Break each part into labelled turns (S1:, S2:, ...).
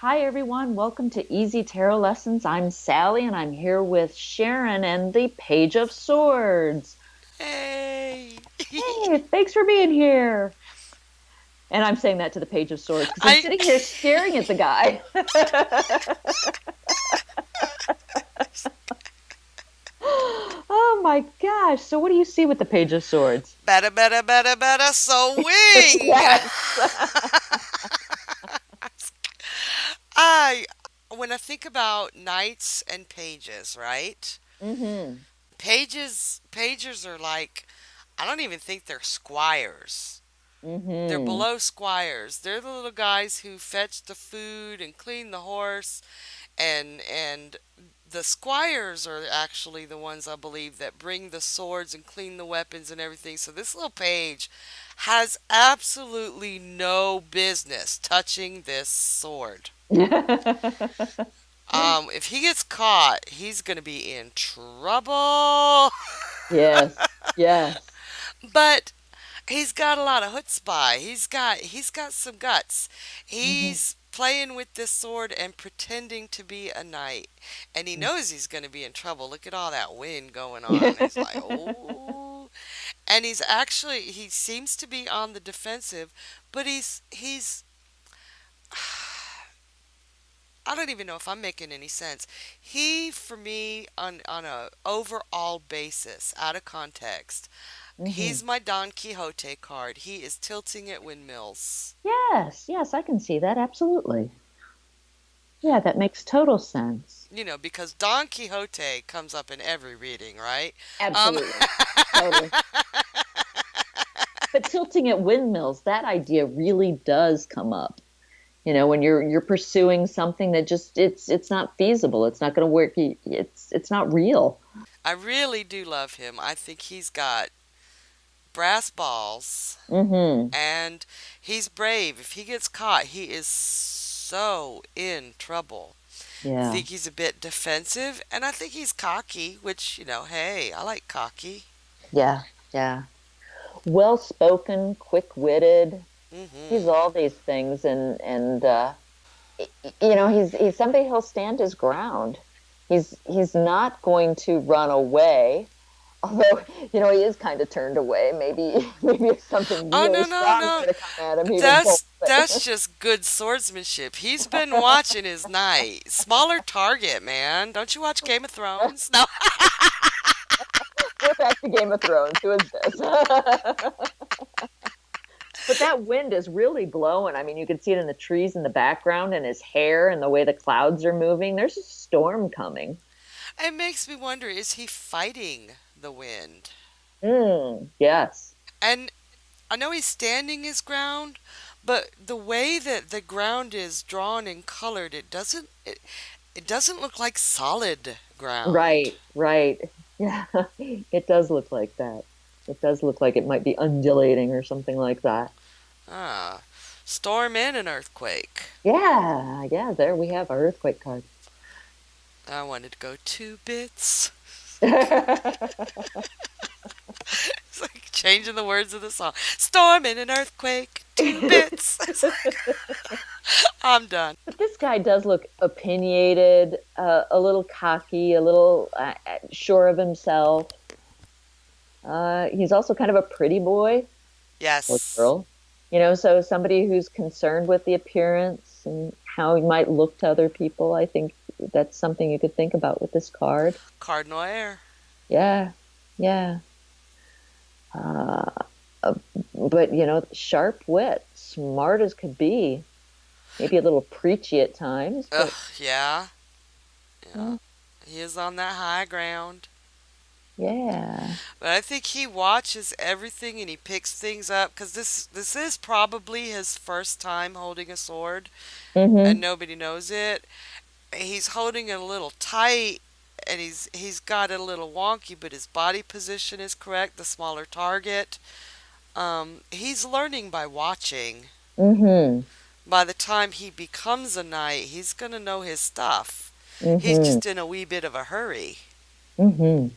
S1: Hi, everyone. Welcome to Easy Tarot Lessons. I'm Sally, and I'm here with Sharon and the Page of Swords.
S2: Hey.
S1: Hey, thanks for being here. And I'm saying that to the Page of Swords because he's
S2: I
S1: sitting here staring at the guy. Oh my gosh. So, what do you see with the Page of Swords?
S2: better swing.
S1: Yes.
S2: I when I think about knights and pages, right?
S1: Mm-hmm.
S2: Pages are like I don't even think they're squires. They're
S1: Mm-hmm.
S2: below squires. They're the little guys who fetch the food and clean the horse and the squires are actually the ones I believe that bring the swords and clean the weapons and everything. So this little page has absolutely no business touching this sword. If he gets caught, he's gonna be in trouble.
S1: Yes. Yes.
S2: But he's got a lot of chutzpah. He's got some guts.
S1: Mm-hmm.
S2: He's playing with this sword and pretending to be a knight, and he knows he's going to be in trouble. Look at all that wind going on. He's like, oh, and he seems to be on the defensive, but he's. I don't even know if I'm making any sense. He, for me, on a overall basis, out of context,
S1: Mm-hmm.
S2: he's my Don Quixote card. He is tilting at windmills.
S1: Yes. Yes, I can see that. Absolutely. Yeah, that makes total sense.
S2: Because Don Quixote comes up in every reading, right? Um,
S1: Absolutely. Totally. But tilting at windmills, that idea really does come up. When you're pursuing something that just it's not feasible. It's not going to work. It's not real.
S2: I really do love him. I think he's got brass balls
S1: Mm-hmm.
S2: and he's brave. If he gets caught, he is so in trouble. I
S1: Yeah.
S2: think he's a bit defensive and I think he's cocky, which, hey, I like cocky.
S1: Yeah. Yeah. Well spoken, quick witted. He's
S2: Hmm.
S1: all these things, he's somebody who'll stand his ground. He's not going to run away. Although, he is kind of turned away. Maybe if something
S2: Oh,
S1: really
S2: no, no,
S1: strong
S2: no.
S1: were to come at him, he would bolt.
S2: That's just good swordsmanship. He's been watching his knight. Smaller target, man. Don't you watch Game of Thrones? No.
S1: We're back to Game of Thrones. Who is this? But that wind is really blowing. I mean, you can see it in the trees in the background and his hair and the way the clouds are moving. There's a storm coming.
S2: It makes me wonder, is he fighting the wind?
S1: Yes.
S2: And I know he's standing his ground, but the way that the ground is drawn and colored, it doesn't look like solid ground.
S1: Right, right. Yeah, it does look like that. It does look like it might be undulating or something like that.
S2: Ah, storm and an earthquake.
S1: Yeah, yeah, there we have our earthquake card.
S2: I wanted to go 2 bits. It's like changing the words of the song. Storm and an earthquake, 2 bits. I'm done.
S1: But this guy does look opinionated, a little cocky, a little sure of himself. He's also kind of a pretty boy or
S2: Yes.
S1: girl, so somebody who's concerned with the appearance and how he might look to other people. I think that's something you could think about with this card.
S2: Cardinal air.
S1: Yeah, yeah. Uh, uh, but sharp wit, smart as could be, maybe a little preachy at times,
S2: Ugh,
S1: but
S2: yeah. Yeah.
S1: uh,
S2: He is on that high ground.
S1: yeah.
S2: But I think he watches everything and he picks things up because this is probably his first time holding a sword and
S1: Mm-hmm.
S2: nobody knows it. He's holding it a little tight and he's got it a little wonky, but his body position is correct, the smaller target. He's learning by watching.
S1: Mm-hmm.
S2: By the time he becomes a knight, he's gonna know his stuff. He's
S1: Mm-hmm.
S2: just in a wee bit of a hurry.
S1: Mm-hmm.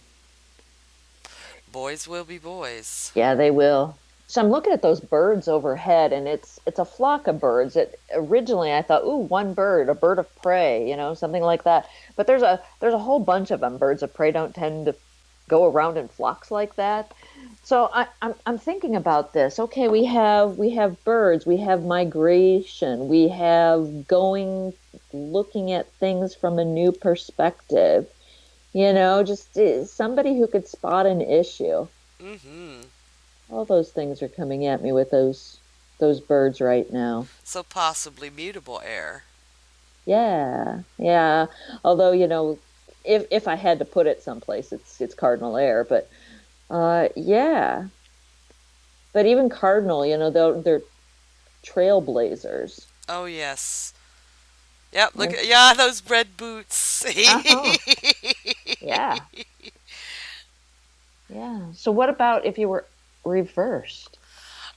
S2: Boys will be boys.
S1: Yeah, they will. So I'm looking at those birds overhead, and it's a flock of birds. It originally I thought, ooh, one bird, a bird of prey, something like that. But there's a whole bunch of them. Birds of prey don't tend to go around in flocks like that. So I'm thinking about this. Okay, we have birds, we have migration, we have going looking at things from a new perspective. Just somebody who could spot an issue.
S2: Mm-hmm.
S1: All those things are coming at me with those birds right now.
S2: So possibly mutable air.
S1: Yeah, yeah. Although, if I had to put it someplace, it's cardinal air. But yeah. But even cardinal, they're trailblazers.
S2: Oh yes. Yep, look
S1: Like,
S2: at yeah, those red boots.
S1: uh-huh. Yeah, yeah. So what about if you were reversed?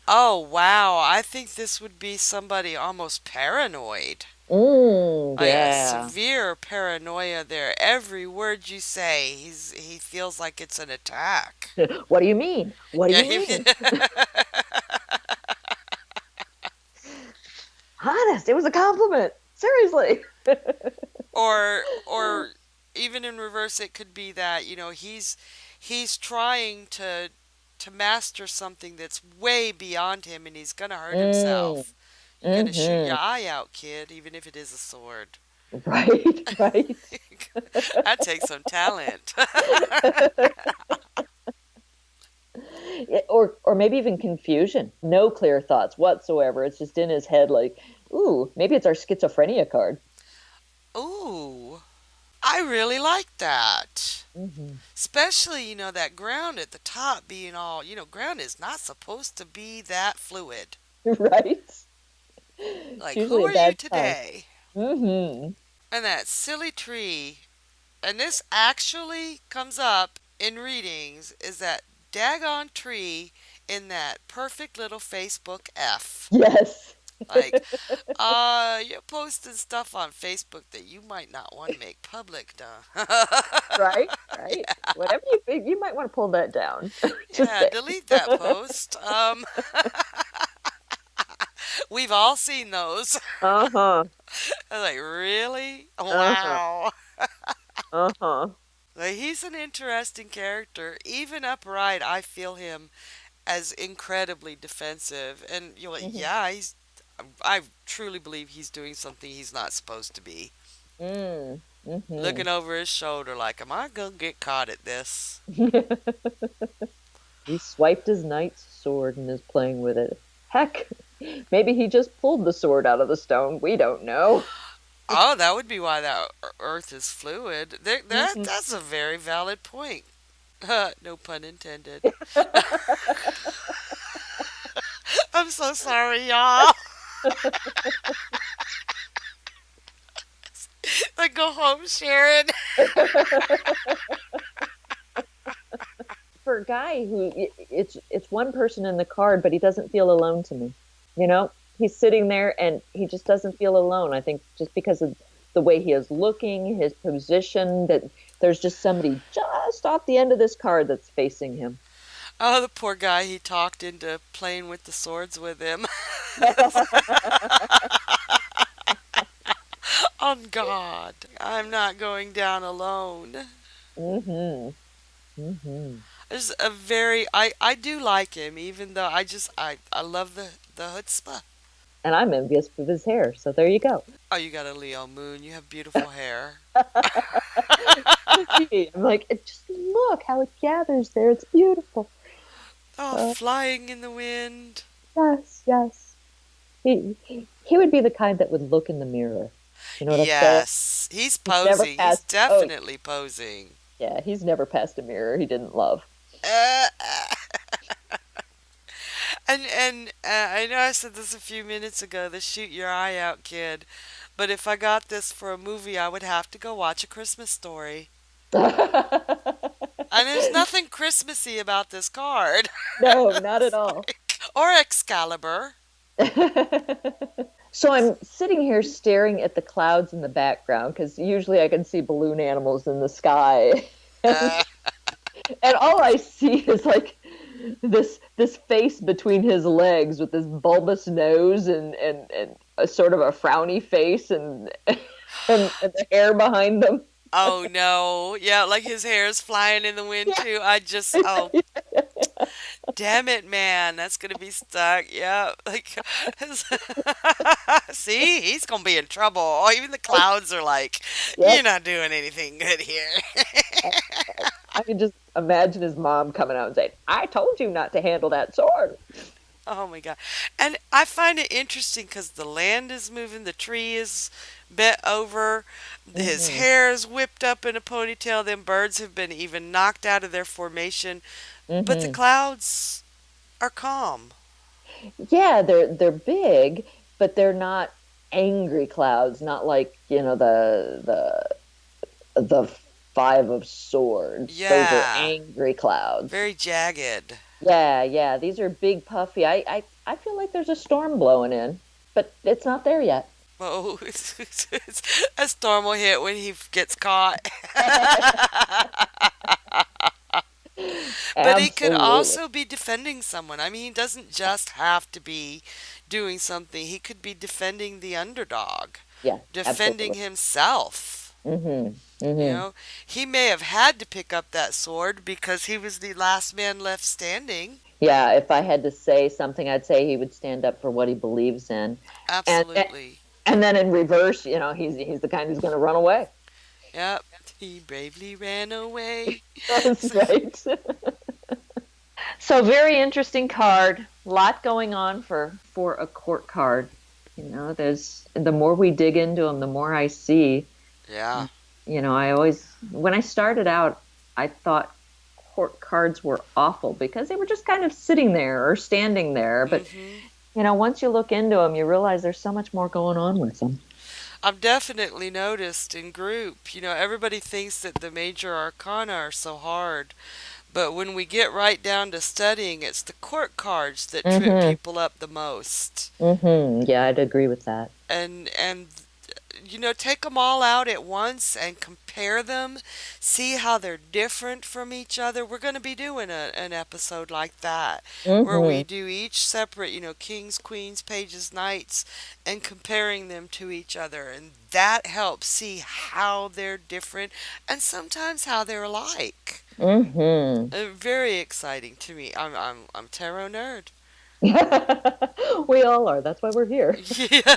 S2: Oh wow, I think this would be somebody almost paranoid. Like a
S1: Yeah.
S2: severe paranoia there. Every word you say, he feels like it's an attack.
S1: What do you mean? What do
S2: Yeah,
S1: you mean? Honest, it was a compliment. Seriously.
S2: or even in reverse it could be that, he's trying to master something that's way beyond him and he's gonna hurt
S1: Mm,
S2: himself. You're gonna shoot your
S1: mm-hmm.
S2: eye out, kid, even if it is a sword.
S1: Right, right.
S2: That takes some talent.
S1: Or maybe even confusion. No clear thoughts whatsoever. It's just in his head like, ooh, maybe it's our schizophrenia card.
S2: Ooh, I really like that.
S1: Hmm.
S2: Especially, that ground at the top being all, ground is not supposed to be that fluid.
S1: Right? It's
S2: Like, who
S1: usually a
S2: are you
S1: bad sign.
S2: today?
S1: Hmm.
S2: And that silly tree, and this actually comes up in readings, is that daggone tree in that perfect little Facebook F.
S1: Yes.
S2: Like, you're posting stuff on Facebook that you might not want to make public, duh.
S1: Right, right. Whatever you think, you might want to pull that down. Just
S2: Yeah,
S1: say.
S2: delete that post. We've all seen those.
S1: Uh-huh.
S2: I was like, really?
S1: Uh-huh.
S2: Wow.
S1: Uh-huh.
S2: Like, he's an interesting character. Even upright, I feel him as incredibly defensive. And you're like,
S1: Hmm.
S2: yeah, I truly believe he's doing something he's not supposed to be.
S1: Mm.
S2: Looking
S1: Hmm.
S2: over his shoulder like, am I gonna get caught at this?
S1: He swiped his knight's sword and is playing with it. Heck, maybe he just pulled the sword out of the stone. We don't know.
S2: Oh, that would be why that earth is fluid.
S1: Hmm.
S2: That's a very valid point. No pun intended. I'm so sorry, y'all. Like, go home, Sharon.
S1: For a guy who it's one person in the card, but he doesn't feel alone to me. He's sitting there and he just doesn't feel alone. I think just because of the way he is looking, his position, that there's just somebody just off the end of this card that's facing him.
S2: Oh, the poor guy, he talked into playing with the swords with him. On God, I'm not going down alone.
S1: Hmm. Hmm.
S2: There's a very I do like him, even though I love the chutzpah.
S1: And I'm envious of his hair, so there you go.
S2: Oh, you got a Leo moon. You have beautiful hair.
S1: I'm like, just look how it gathers there. It's beautiful.
S2: Oh,
S1: Uh,
S2: flying in the wind.
S1: yes, yes. He would be the kind that would look in the mirror. You know what I'm saying?
S2: Yes, he's
S1: He's never
S2: posing. He's
S1: passed. Oh,
S2: definitely posing.
S1: yeah, he's never passed a mirror he didn't love.
S2: Uh, and I know I said this a few minutes ago, the shoot your eye out kid. But if I got this for a movie, I would have to go watch A Christmas Story. And there's nothing Christmassy about this card.
S1: No, not at all.
S2: Or Excalibur.
S1: So I'm sitting here staring at the clouds in the background because usually I can see balloon animals in the sky. And,
S2: Uh,
S1: and all I see is like this face between his legs with this bulbous nose and a sort of a frowny face and the hair behind them.
S2: Oh no. Yeah, like his hair is flying in the wind
S1: Yeah.
S2: too. Oh, damn it, man. That's gonna be stuck. Yeah. Like, see, he's gonna be in trouble. Oh, even the clouds are like, you're
S1: Yep.
S2: not doing anything good here.
S1: I can just imagine his mom coming out and saying, "I told you not to handle that sword."
S2: Oh my God. And I find it interesting because the land is moving, the tree is bent over, his
S1: Hmm.
S2: hair is whipped up in a ponytail, them birds have been even knocked out of their formation, but the
S1: Hmm.
S2: clouds are calm.
S1: Yeah, they're big, but they're not angry clouds, not like, the five of swords. Those are
S2: Yeah,
S1: angry clouds.
S2: very jagged.
S1: Yeah, yeah, these are big puffy. I feel like there's a storm blowing in, but it's not there yet.
S2: Oh, a storm will hit when he gets caught. But he could
S1: Absolutely.
S2: also be defending someone. I mean, he doesn't just have to be doing something, he could be defending the underdog,
S1: Yeah,
S2: defending
S1: absolutely.
S2: himself.
S1: Hmm.
S2: You
S1: Hmm.
S2: know, he may have had to pick up that sword because he was the last man left standing.
S1: Yeah, if I had to say something, I'd say he would stand up for what he believes in. And
S2: Absolutely.
S1: and then in reverse, he's the kind who's going to run away.
S2: Yep. He bravely ran away.
S1: That's
S2: So,
S1: right. So very interesting card. Lot going on for a court card. There's the more we dig into them, the more I see.
S2: yeah.
S1: I always when I started out, I thought court cards were awful because they were just kind of sitting there or standing there. But
S2: Hmm.
S1: once you look into them, you realize there's so much more going on with them.
S2: I've definitely noticed in group, everybody thinks that the major arcana are so hard, but when we get right down to studying, it's the court cards that trip
S1: Mm-hmm.
S2: people up the most.
S1: Mm-hmm. Yeah, I'd agree with that.
S2: And take them all out at once and compare them, see how they're different from each other. We're going to be doing an episode like that where we
S1: Mm-hmm.
S2: do each separate, kings, queens, pages, knights, and comparing them to each other. And that helps see how they're different and sometimes how they're alike.
S1: Mm-hmm.
S2: Very exciting to me. I'm tarot nerd.
S1: We all are. That's why we're here.
S2: Yeah.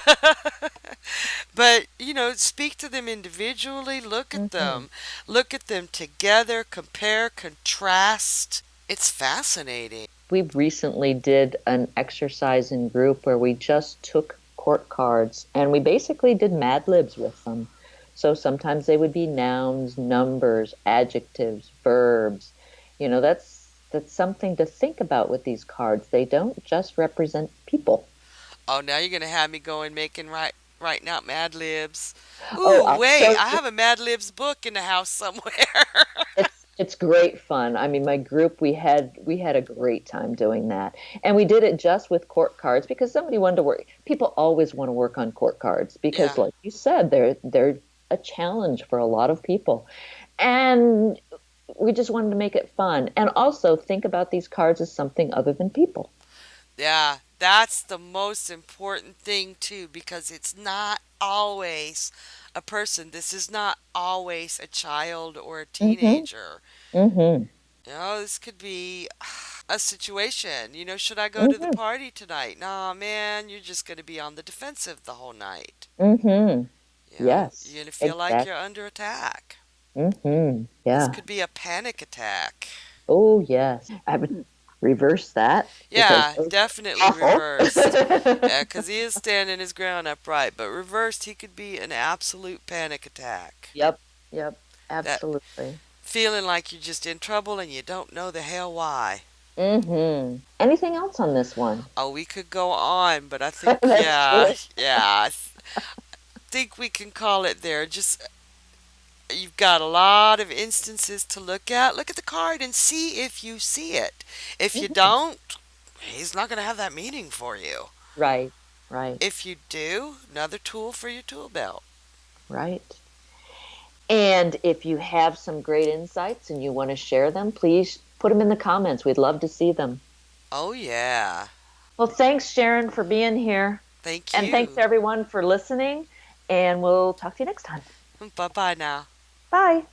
S2: But, speak to them individually,
S1: Hmm.
S2: look at them together, compare, contrast. It's fascinating.
S1: We recently did an exercise in group where we just took court cards and we basically did Mad Libs with them. So sometimes they would be nouns, numbers, adjectives, verbs. That's something to think about with these cards. They don't just represent people.
S2: Oh, now you're gonna have me going making writing out Mad Libs.
S1: Oh,
S2: Ooh,
S1: I'll
S2: wait,
S1: show
S2: I
S1: you.
S2: have a Mad Libs book in the house somewhere.
S1: It's great fun. I mean, my group we had a great time doing that. And we did it just with court cards because somebody wanted to work. People always want to work on court cards because
S2: Yeah.
S1: like you said, they're a challenge for a lot of people. And we just wanted to make it fun and also think about these cards as something other than people.
S2: Yeah, that's the most important thing too, because it's not always a person. This is not always a child or a
S1: Mhm.
S2: teenager.
S1: Mhm.
S2: This could be a situation. Should I go to the
S1: Mhm.
S2: party tonight? Nah, man, you're just going to be on the defensive the whole night.
S1: Mhm.
S2: You're
S1: Yes,
S2: going to feel like
S1: exactly.
S2: you're under attack.
S1: Mhm.
S2: This
S1: Yeah.
S2: could be a panic attack.
S1: Oh, yes. I would reverse that because
S2: Yeah,
S1: those
S2: definitely
S1: are awful.
S2: reversed. Yeah, 'cause he is standing his ground upright, but reversed, he could be an absolute panic attack.
S1: Yep. Yep.
S2: That
S1: Absolutely.
S2: feeling like you're just in trouble and you don't know the hell why.
S1: Anything else on this one?
S2: Oh, we could go on, but I think,
S1: Let's do
S2: yeah,
S1: it.
S2: yeah, think we can call it there. Just you've got a lot of instances to look at. Look at the card and see if you see it. If you
S1: Mhm.
S2: don't, he's not going to have that meaning for you.
S1: Right. Right.
S2: If you do, another tool for your tool belt.
S1: Right. And if you have some great insights and you want to share them, please Put them in the comments. We'd love to see them.
S2: Oh, yeah.
S1: Well, thanks, Sharon, for being here.
S2: Thank
S1: And thanks,
S2: you.
S1: everyone, for listening. And we'll talk to you next time.
S2: Bye bye now.
S1: Bye.